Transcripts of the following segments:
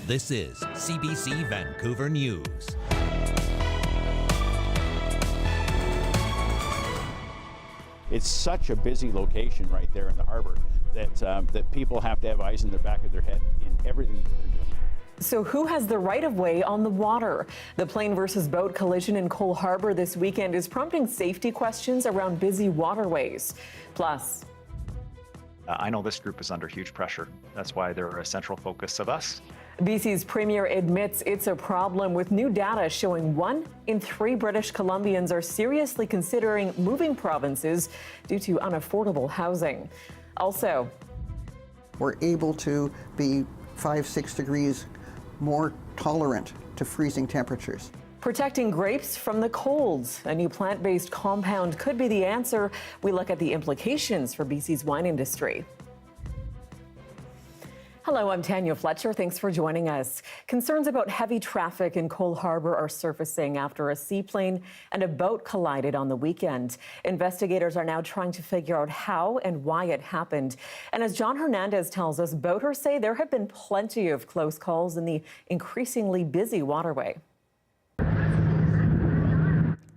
This is CBC Vancouver News. It's such a busy location right there in the harbor that people have to have eyes in the back of their head in everything that they're doing. So who has the right of way on the water? The plane versus boat collision in Cole Harbour this weekend is prompting safety questions around busy waterways. Plus, I know this group is under huge pressure. That's why they're a central focus of us. BC's Premier admits it's a problem, with new data showing 1 in 3 British Columbians are seriously considering moving provinces due to unaffordable housing. Also, we're able to be 5-6 degrees more tolerant to freezing temperatures. protecting grapes from the colds. A new plant-based compound could be the answer. We look at the implications for BC's wine industry. Hello, I'm Tanya Fletcher. Thanks for joining us. Concerns about heavy traffic in Cole Harbour are surfacing after a seaplane and a boat collided on the weekend. Investigators are now trying to figure out how and why it happened. And as John Hernandez tells us, boaters say there have been plenty of close calls in the increasingly busy waterway.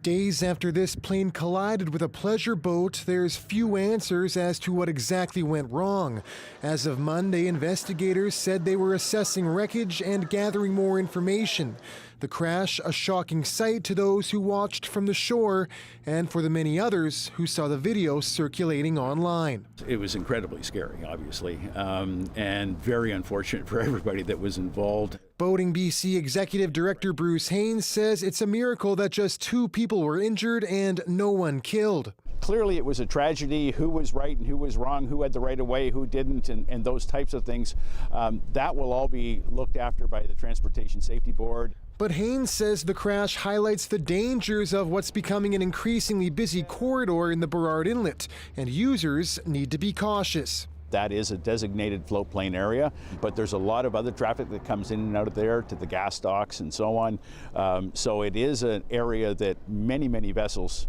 Days after this plane collided with a pleasure boat, there's few answers as to what exactly went wrong. As of Monday, investigators said they were assessing wreckage and gathering more information. The crash, a shocking sight to those who watched from the shore and for the many others who saw the video circulating online. It was incredibly scary, obviously, and very unfortunate for everybody that was involved. Boating BC Executive Director Bruce Haynes says it's a miracle that just 2 people were injured and no one killed. Clearly it was a tragedy. Who was right and who was wrong, who had the right of way, who didn't, and those types of things. That will all be looked after by the Transportation Safety Board. But Haynes says the crash highlights the dangers of what's becoming an increasingly busy corridor in the Burrard Inlet, and users need to be cautious. That is a designated float plane area, but there's a lot of other traffic that comes in and out of there to the gas docks and so on. So it is an area that many, many vessels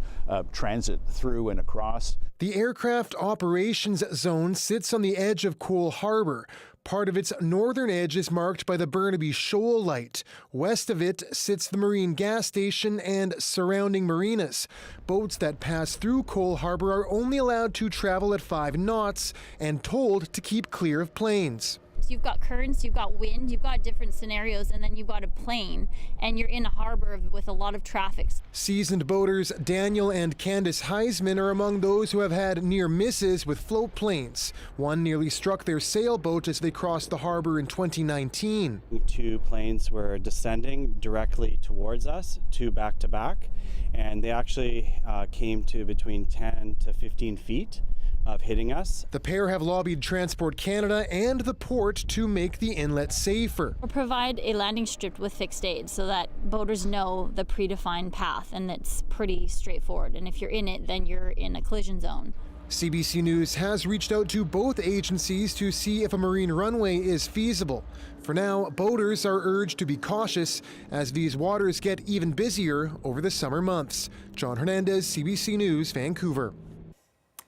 transit through and across. The aircraft operations zone sits on the edge of Cole Harbour. Part of its northern edge is marked by the Burnaby Shoal Light. West of it sits the marine gas station and surrounding marinas. Boats that pass through Cole Harbour are only allowed to travel at 5 knots and told to keep clear of planes. You've got currents, you've got wind, you've got different scenarios, and then you've got a plane, and you're in a harbor with a lot of traffic. Seasoned boaters Daniel and Candace Heisman are among those who have had near misses with float planes. One nearly struck their sailboat as they crossed the harbor in 2019. 2 planes were descending directly towards us, 2 back to back, and they actually came to between 10 to 15 feet of hitting us. The pair have lobbied Transport Canada and the port to make the inlet safer. We'll provide a landing strip with fixed aid so that boaters know the predefined path, and it's pretty straightforward. And if you're in it, then you're in a collision zone. CBC News has reached out to both agencies to see if a marine runway is feasible. For now, boaters are urged to be cautious as these waters get even busier over the summer months. John Hernandez, CBC News, Vancouver.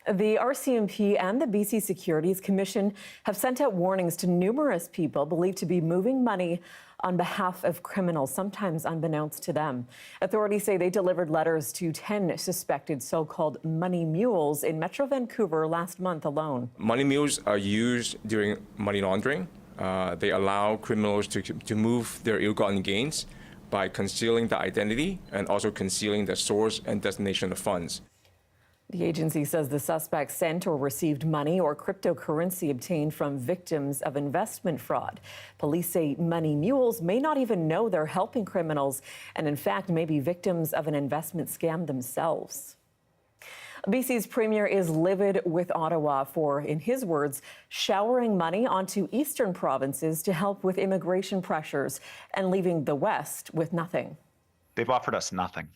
The RCMP and the BC Securities Commission have sent out warnings to numerous people believed to be moving money on behalf of criminals, sometimes unbeknownst to them. Authorities say they delivered letters to 10 suspected so-called money mules in Metro Vancouver last month alone. Money mules are used during money laundering. They allow criminals to move their ill-gotten gains by concealing the identity and also concealing the source and destination of funds. The agency says the suspects sent or received money or cryptocurrency obtained from victims of investment fraud. Police say money mules may not even know they're helping criminals and, in fact, may be victims of an investment scam themselves. BC's Premier is livid with Ottawa for, in his words, showering money onto eastern provinces to help with immigration pressures and leaving the West with nothing. They've offered us nothing,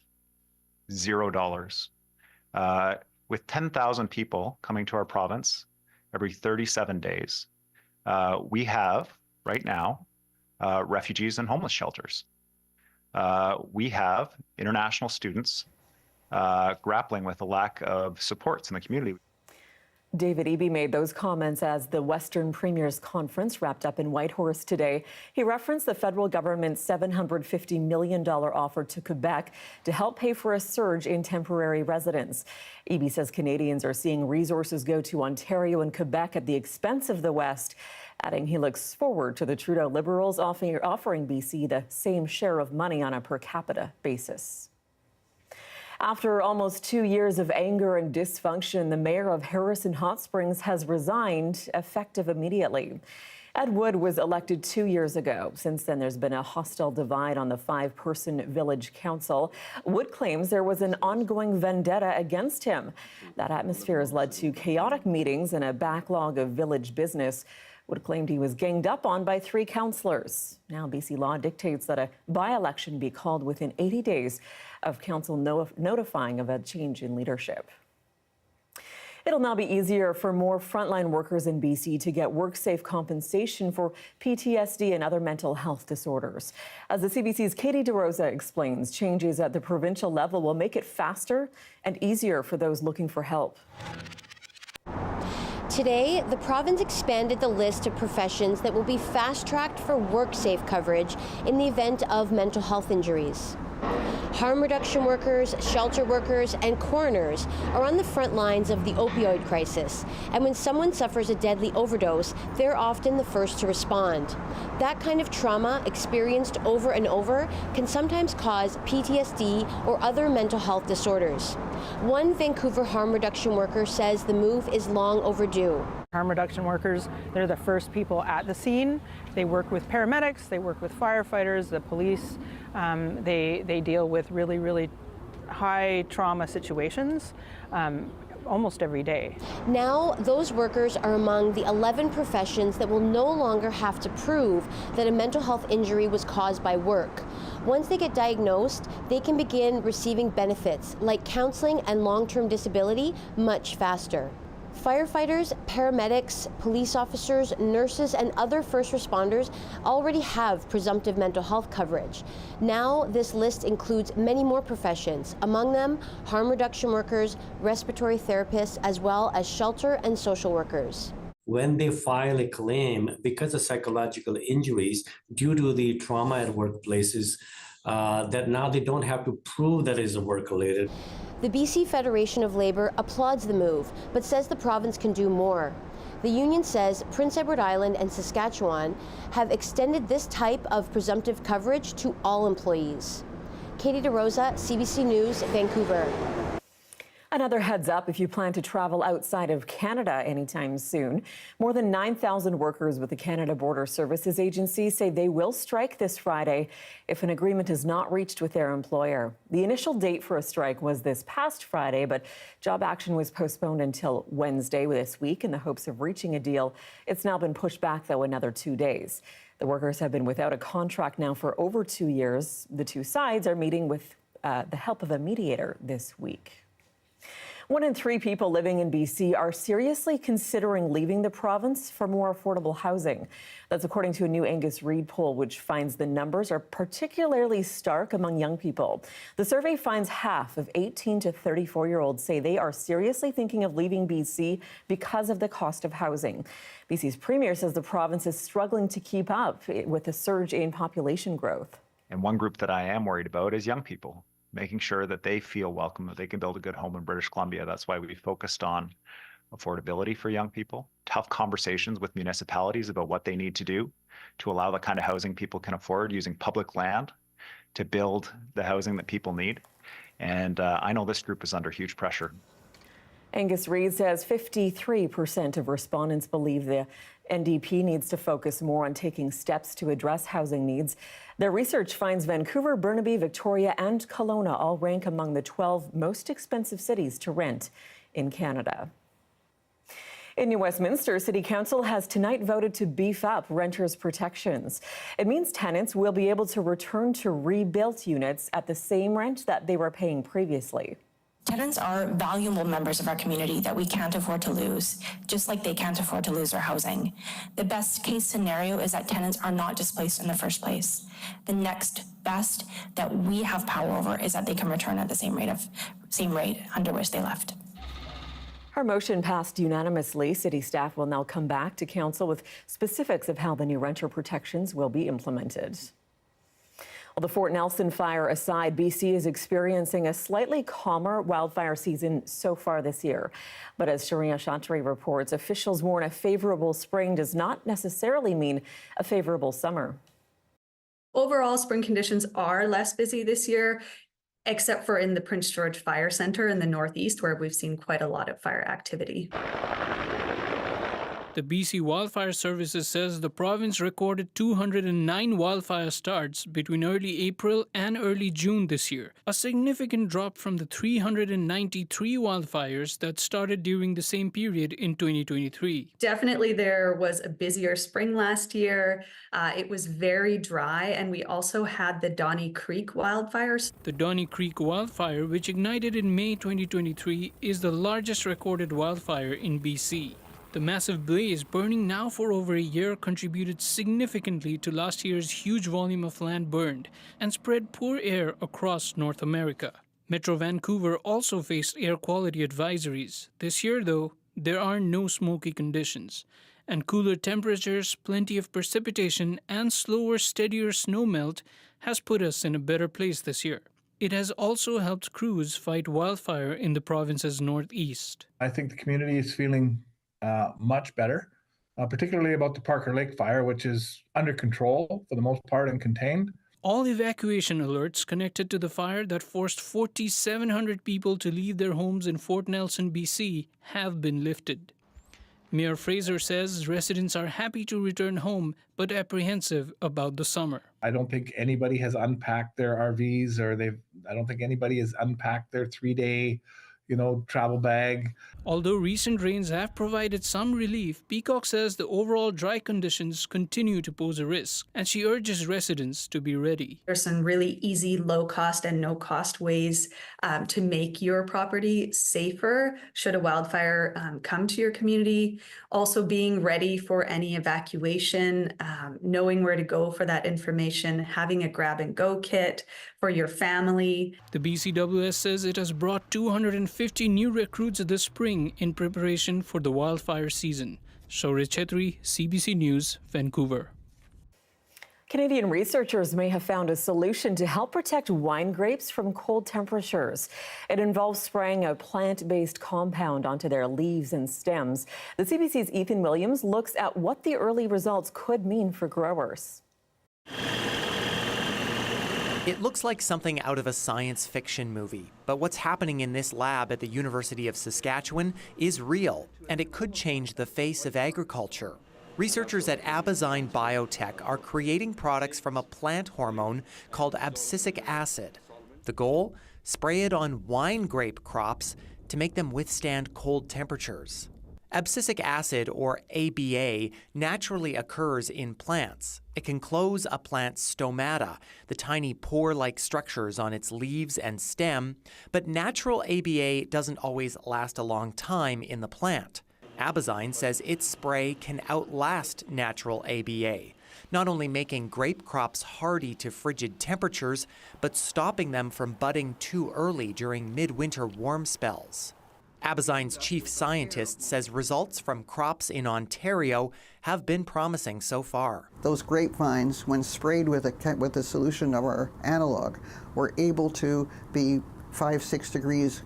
$0. With 10,000 people coming to our province every 37 days, we have, right now, refugees and homeless shelters. We have international students grappling with a lack of supports in the community. David Eby made those comments as the Western Premier's Conference wrapped up in Whitehorse today. He referenced the federal government's $750 million offer to Quebec to help pay for a surge in temporary residents. Eby says Canadians are seeing resources go to Ontario and Quebec at the expense of the West, adding he looks forward to the Trudeau Liberals offering BC the same share of money on a per capita basis. After almost 2 years of anger and dysfunction, the mayor of Harrison Hot Springs has resigned, effective immediately. Ed Wood was elected 2 years ago. Since then, there's been a hostile divide on the 5-person village council. Wood claims there was an ongoing vendetta against him. That atmosphere has led to chaotic meetings and a backlog of village business. Wood claimed he was ganged up on by 3 councillors. Now, BC law dictates that a by-election be called within 80 days of council notifying of a change in leadership. It'll now be easier for more frontline workers in BC to get work-safe compensation for PTSD and other mental health disorders. As the CBC's Katie DeRosa explains, changes at the provincial level will make it faster and easier for those looking for help. Today, the province expanded the list of professions that will be fast-tracked for work-safe coverage in the event of mental health injuries. Harm reduction workers, shelter workers, and coroners are on the front lines of the opioid crisis. And when someone suffers a deadly overdose, they're often the first to respond. That kind of trauma, experienced over and over, can sometimes cause PTSD or other mental health disorders. One Vancouver harm reduction worker says the move is long overdue. Harm reduction workers, they're the first people at the scene. They work with paramedics, they work with firefighters, the police. They deal with really high trauma situations almost every day. Now, those workers are among the 11 professions that will no longer have to prove that a mental health injury was caused by work. Once they get diagnosed, they can begin receiving benefits like counseling and long-term disability much faster. Firefighters, paramedics, police officers, nurses, and other first responders already have presumptive mental health coverage. Now, this list includes many more professions, among them harm reduction workers, respiratory therapists, as well as shelter and social workers. When they file a claim because of psychological injuries due to the trauma at workplaces, that now they don't have to prove that is work-related. The BC Federation of Labour applauds the move, but says the province can do more. The union says Prince Edward Island and Saskatchewan have extended this type of presumptive coverage to all employees. Katie DeRosa, CBC News, Vancouver. Another heads up if you plan to travel outside of Canada anytime soon. More than 9,000 workers with the Canada Border Services Agency say they will strike this Friday if an agreement is not reached with their employer. The initial date for a strike was this past Friday, but job action was postponed until Wednesday this week in the hopes of reaching a deal. It's now been pushed back, though, another 2 days. The workers have been without a contract now for over 2 years. The two sides are meeting with the help of a mediator this week. 1 in 3 people living in BC are seriously considering leaving the province for more affordable housing. That's according to a new Angus Reid poll, which finds the numbers are particularly stark among young people. The survey finds half of 18 to 34-year-olds say they are seriously thinking of leaving BC because of the cost of housing. BC's premier says the province is struggling to keep up with the surge in population growth. And one group that I am worried about is young people, making sure that they feel welcome, that they can build a good home in British Columbia. That's why we focused on affordability for young people, tough conversations with municipalities about what they need to do to allow the kind of housing people can afford, using public land to build the housing that people need. And I know this group is under huge pressure. Angus Reid says 53% of respondents believe the NDP needs to focus more on taking steps to address housing needs. Their research finds Vancouver, Burnaby, Victoria, and Kelowna all rank among the 12 most expensive cities to rent in Canada. In New Westminster, City Council has tonight voted to beef up renters' protections. It means tenants will be able to return to rebuilt units at the same rent that they were paying previously. Tenants are valuable members of our community that we can't afford to lose, just like they can't afford to lose our housing. The best case scenario is that tenants are not displaced in the first place. The next best that we have power over is that they can return at the same rate under which they left. Our motion passed unanimously. City staff will now come back to council with specifics of how the new renter protections will be implemented. Well, the Fort Nelson fire aside, BC is experiencing a slightly calmer wildfire season so far this year. But as Shariah Chatri reports, officials warn a favorable spring does not necessarily mean a favorable summer. Overall, spring conditions are less busy this year, except for in the Prince George Fire Centre in the northeast, where we've seen quite a lot of fire activity. The BC Wildfire Services says the province recorded 209 wildfire starts between early April and early June this year, a significant drop from the 393 wildfires that started during the same period in 2023. Definitely there was a busier spring last year. It was very dry, and we also had the Donnie Creek wildfires. The Donnie Creek wildfire, which ignited in May 2023, is the largest recorded wildfire in BC. The massive blaze, burning now for over a year, contributed significantly to last year's huge volume of land burned and spread poor air across North America. Metro Vancouver also faced air quality advisories. This year, though, there are no smoky conditions. And cooler temperatures, plenty of precipitation, and slower, steadier snowmelt has put us in a better place this year. It has also helped crews fight wildfire in the province's northeast. I think the community is feeling much better, particularly about the Parker Lake fire, which is under control for the most part and contained. All evacuation alerts connected to the fire that forced 4,700 people to leave their homes in Fort Nelson, BC, have been lifted. Mayor Fraser says residents are happy to return home, but apprehensive about the summer. I don't think anybody has unpacked their RVs, I don't think anybody has unpacked their 3-day travel bag. Although recent rains have provided some relief, Peacock says the overall dry conditions continue to pose a risk, and she urges residents to be ready. There's some really easy, low-cost and no-cost ways to make your property safer should a wildfire come to your community. Also being ready for any evacuation, knowing where to go for that information, having a grab-and-go kit for your family. The BCWS says it has brought 250 new recruits this spring in preparation for the wildfire season. Shariah Chatri, CBC News, Vancouver. Canadian researchers may have found a solution to help protect wine grapes from cold temperatures. It involves spraying a plant-based compound onto their leaves and stems. The CBC's Ethan Williams looks at what the early results could mean for growers. It looks like something out of a science fiction movie, but what's happening in this lab at the University of Saskatchewan is real, and it could change the face of agriculture. Researchers at Abazyne Biotech are creating products from a plant hormone called abscisic acid. The goal? Spray it on wine grape crops to make them withstand cold temperatures. Abscisic acid, or ABA, naturally occurs in plants. It can close a plant's stomata, the tiny pore-like structures on its leaves and stem, but natural ABA doesn't always last a long time in the plant. Abazyne says its spray can outlast natural ABA, not only making grape crops hardy to frigid temperatures, but stopping them from budding too early during midwinter warm spells. Abazyne's chief scientist says results from crops in Ontario have been promising so far. Those grapevines, when sprayed with a solution of our analog, were able to be 5-6 degrees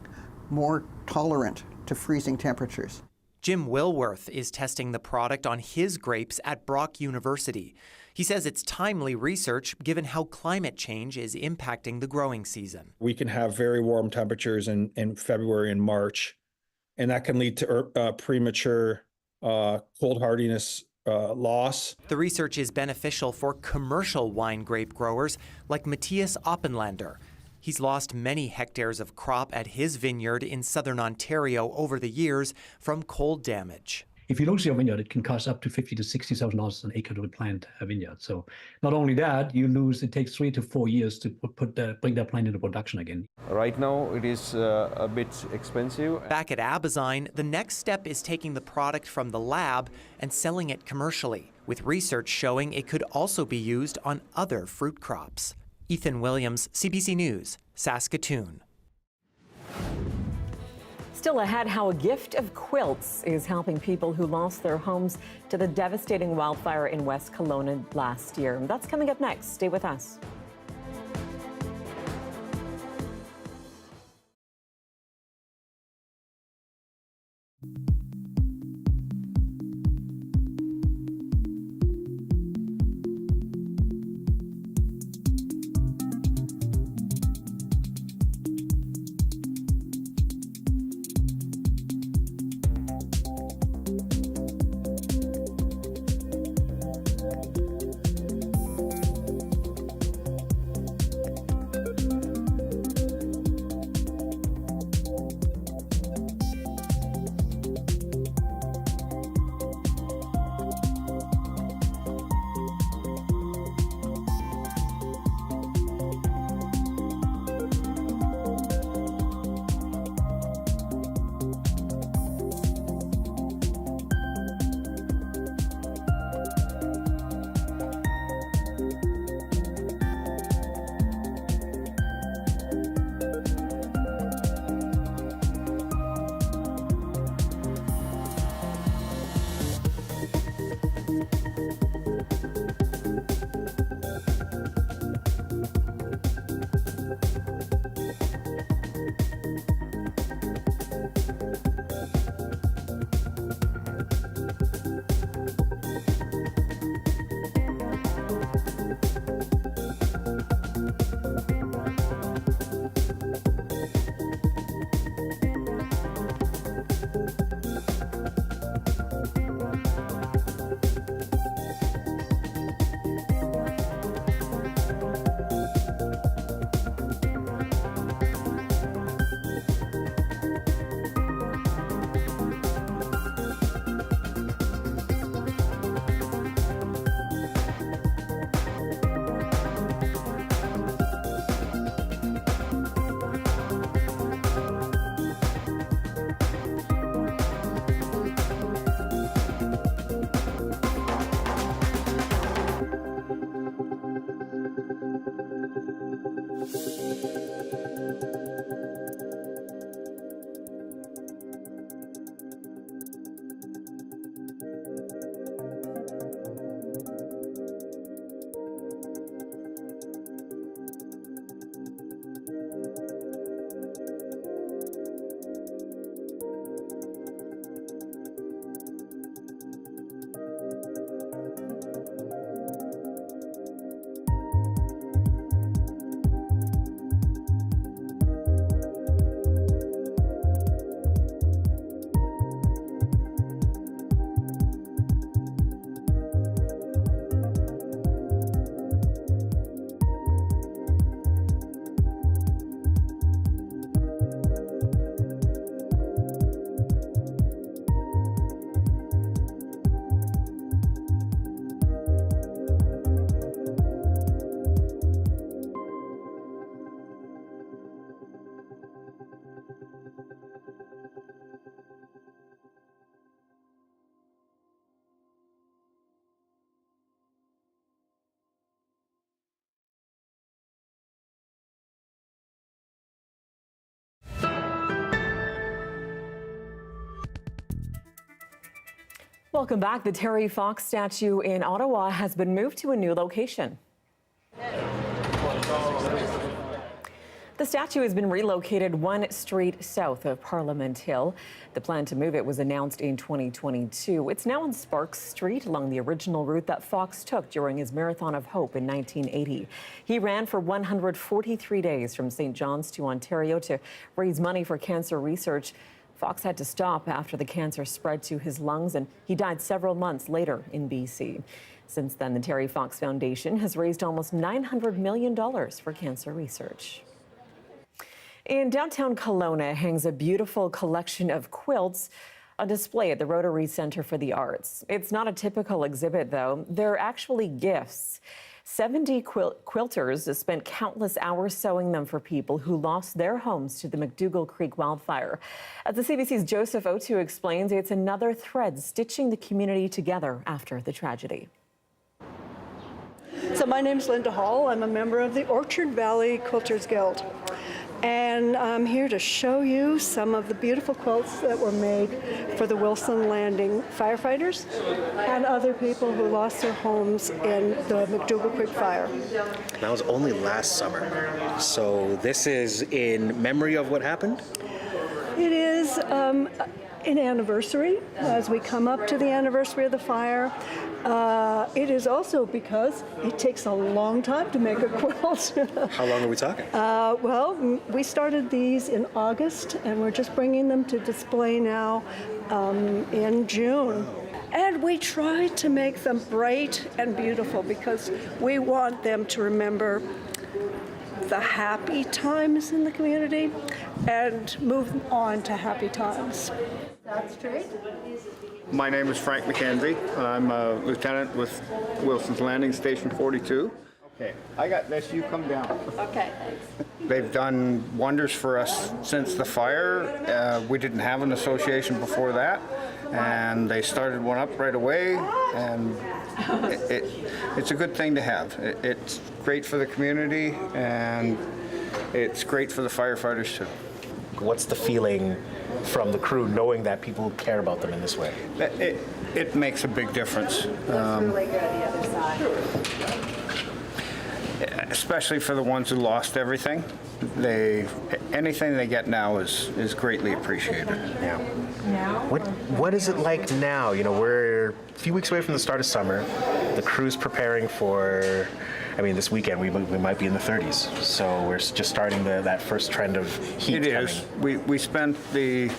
more tolerant to freezing temperatures. Jim Wilworth is testing the product on his grapes at Brock University. He says it's timely research given how climate change is impacting the growing season. We can have very warm temperatures in February and March, and that can lead to premature cold hardiness loss. The research is beneficial for commercial wine grape growers like Matthias Oppenlander. He's lost many hectares of crop at his vineyard in southern Ontario over the years from cold damage. If you lose your vineyard, it can cost up to $50,000 to $60,000 an acre to plant a vineyard. So not only that, it takes 3 to 4 years to bring that plant into production again. Right now, it is a bit expensive. Back at Abazyne, the next step is taking the product from the lab and selling it commercially, with research showing it could also be used on other fruit crops. Ethan Williams, CBC News, Saskatoon. Still ahead, how a gift of quilts is helping people who lost their homes to the devastating wildfire in West Kelowna last year. That's coming up next. Stay with us. Welcome back. The Terry Fox statue in Ottawa has been moved to a new location. The statue has been relocated one street south of Parliament Hill. The plan to move it was announced in 2022. It's now on Sparks Street along the original route that Fox took during his Marathon of Hope in 1980. He ran for 143 days from St. John's to Ontario to raise money for cancer research. Fox had to stop after the cancer spread to his lungs, and he died several months later in BC. Since then, the Terry Fox Foundation has raised almost $900 million for cancer research. In downtown Kelowna hangs a beautiful collection of quilts on display at the Rotary Centre for the Arts. It's not a typical exhibit, though. They're actually gifts. 70 quilters spent countless hours sewing them for people who lost their homes to the McDougall Creek wildfire. As the CBC's Joseph Otu explains, it's another thread stitching the community together after the tragedy. So my name's Linda Hall. I'm a member of the Orchard Valley Quilters Guild. And I'm here to show you some of the beautiful quilts that were made for the Wilson Landing firefighters and other people who lost their homes in the McDougall Creek fire. That was only last summer. So this is in memory of what happened? It is an anniversary as we come up to the anniversary of the fire. It is also because it takes a long time to make a quilt. How long are we talking? Well, we started these in August, and we're just bringing them to display now in June. And we try to make them bright and beautiful because we want them to remember the happy times in the community and move on to happy times. That's straight. My name is Frank McKenzie. I'm a lieutenant with Wilson's Landing, Station 42. Okay, I got this. You come down. Okay, thanks. They've done wonders for us since the fire. We didn't have an association before that, and they started one up right away, and it's a good thing to have. It's great for the community, and it's great for the firefighters too. What's the feeling from the crew knowing that people care about them in this way? It makes a big difference. Especially for the ones who lost everything. Anything they get now is greatly appreciated. Yeah. What is it like now? You know, we're a few weeks away from the start of summer. The crew's preparing for, I mean, this weekend we might be in the 30s. So we're just starting that first trend of heat. It is. We spent the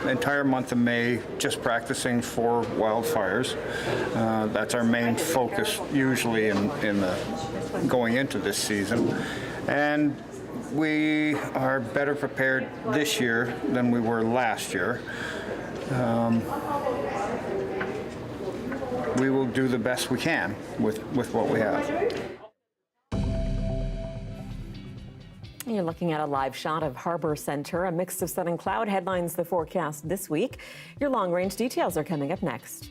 entire month of May just practicing for wildfires. That's our main focus usually in the going into this season. And we are better prepared this year than we were last year. We will do the best we can with what we have. You're looking at a live shot of Harbor Center. A mix of sun and cloud headlines the forecast this week. Your long-range details are coming up next.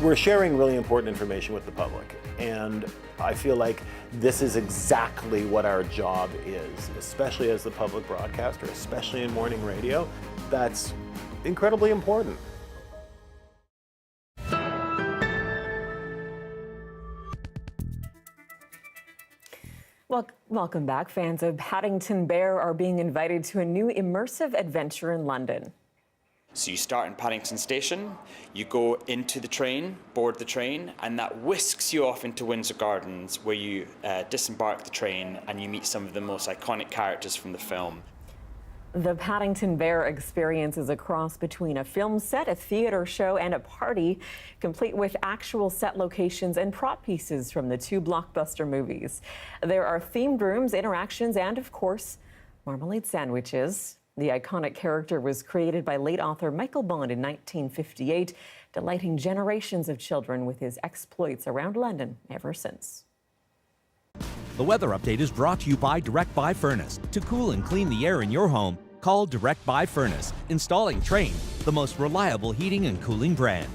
We're sharing really important information with the public, and I feel like this is exactly what our job is, especially as the public broadcaster, especially in morning radio. That's incredibly important. Welcome back. Fans of Paddington Bear are being invited to a new immersive adventure in London. So you start in Paddington Station, you go into the train, board the train, and that whisks you off into Windsor Gardens, where you disembark the train and you meet some of the most iconic characters from the film. The Paddington Bear experience is a cross between a film set, a theater show, and a party, complete with actual set locations and prop pieces from the 2 blockbuster movies. There are themed rooms, interactions, and, of course, marmalade sandwiches. The iconic character was created by late author Michael Bond in 1958, delighting generations of children with his exploits around London ever since. The weather update is brought to you by Direct Buy Furnace. To cool and clean the air in your home, call Direct Buy Furnace. Installing Trane, the most reliable heating and cooling brand.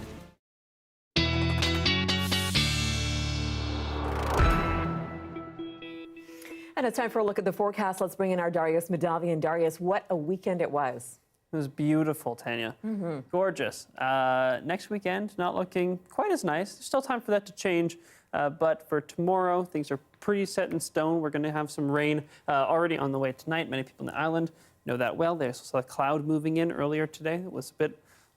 And it's time for a look at the forecast. Let's bring in our Darius Madavian. Darius, what a weekend it was. It was beautiful, Tanya. Gorgeous. Next weekend, not looking quite as nice. There's still time for that to change. But for tomorrow, things are pretty set in stone. We're going to have some rain already on the way tonight. Many people on the island know that well. They saw a cloud moving in earlier today. It was a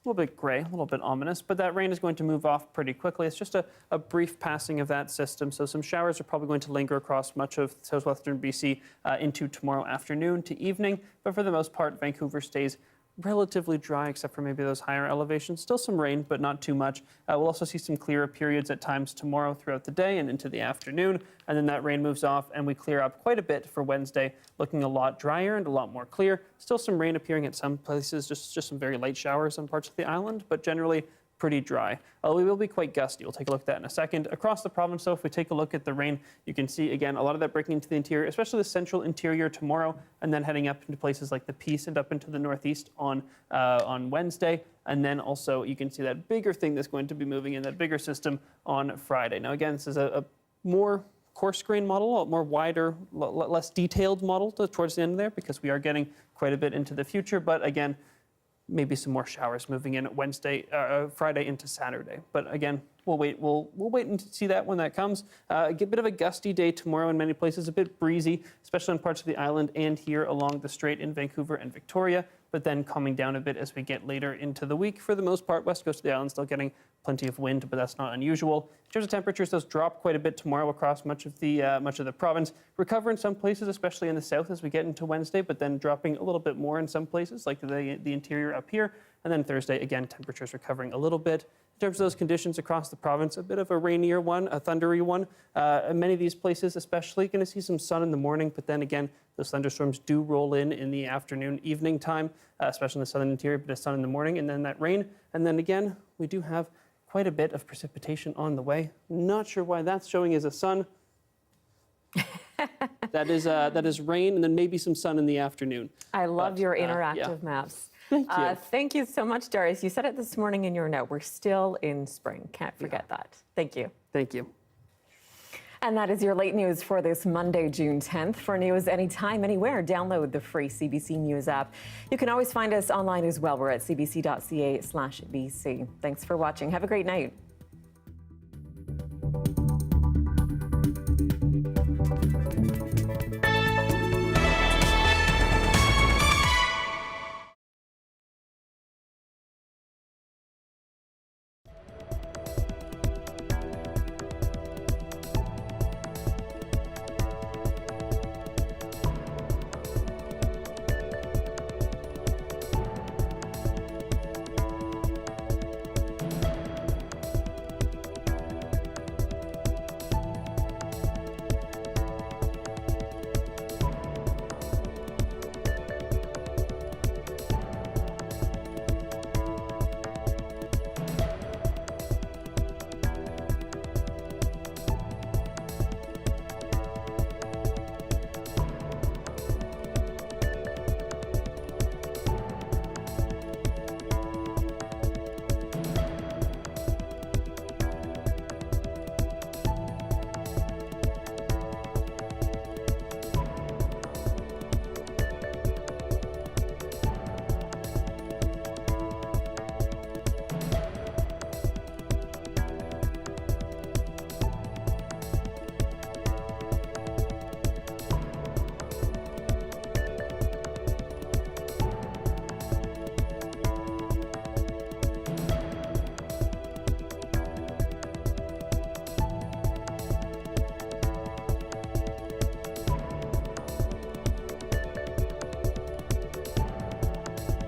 little bit gray, a little bit ominous, but that rain is going to move off pretty quickly. It's just a brief passing of that system. So some showers are probably going to linger across much of southwestern BC into tomorrow afternoon to evening. But for the most part, Vancouver stays relatively dry, except for maybe those higher elevations. Still some rain, but not too much. We'll also see some clearer periods at times tomorrow throughout the day and into the afternoon, and then that rain moves off and we clear up quite a bit for Wednesday, looking a lot drier and a lot more clear. Still some rain appearing at some places, just some very light showers on parts of the island, but generally pretty dry. We will be quite gusty. We'll take a look at that in a second. Across the province, though, if we take a look at the rain, you can see, again, a lot of that breaking into the interior, especially the central interior tomorrow, and then heading up into places like the Peace and up into the northeast on Wednesday. And then also you can see that bigger thing that's going to be moving in, that bigger system on Friday. Now, again, this is a more coarse grain model, a more wider, less detailed model towards the end there, because we are getting quite a bit into the future. But again, maybe some more showers moving in Friday into Saturday. But again, we'll wait and see that when that comes. A bit of a gusty day tomorrow in many places, a bit breezy, especially on parts of the island and here along the strait in Vancouver and Victoria, but then calming down a bit as we get later into the week. For the most part, west coast of the island still getting plenty of wind, but that's not unusual. In terms of temperatures, those drop quite a bit tomorrow across much of the province. Recover in some places, especially in the south as we get into Wednesday, but then dropping a little bit more in some places, like the interior up here. And then Thursday, again, temperatures recovering a little bit. In terms of those conditions across the province, a bit of a rainier one, a thundery one. Many of these places, especially, going to see some sun in the morning, but then again, those thunderstorms do roll in the afternoon, evening time, especially in the southern interior, but a sun in the morning, and then that rain. And then again, we do have quite a bit of precipitation on the way. Not sure why that's showing as a sun. That is rain, and then maybe some sun in the afternoon. I love your interactive maps. Thank you. Thank you so much, Darius. You said it this morning in your note. We're still in spring. Can't forget that. Thank you. Thank you. And that is your late news for this Monday, June 10th. For news anytime, anywhere, download the free CBC News app. You can always find us online as well. We're at cbc.ca/BC. Thanks for watching. Have a great night.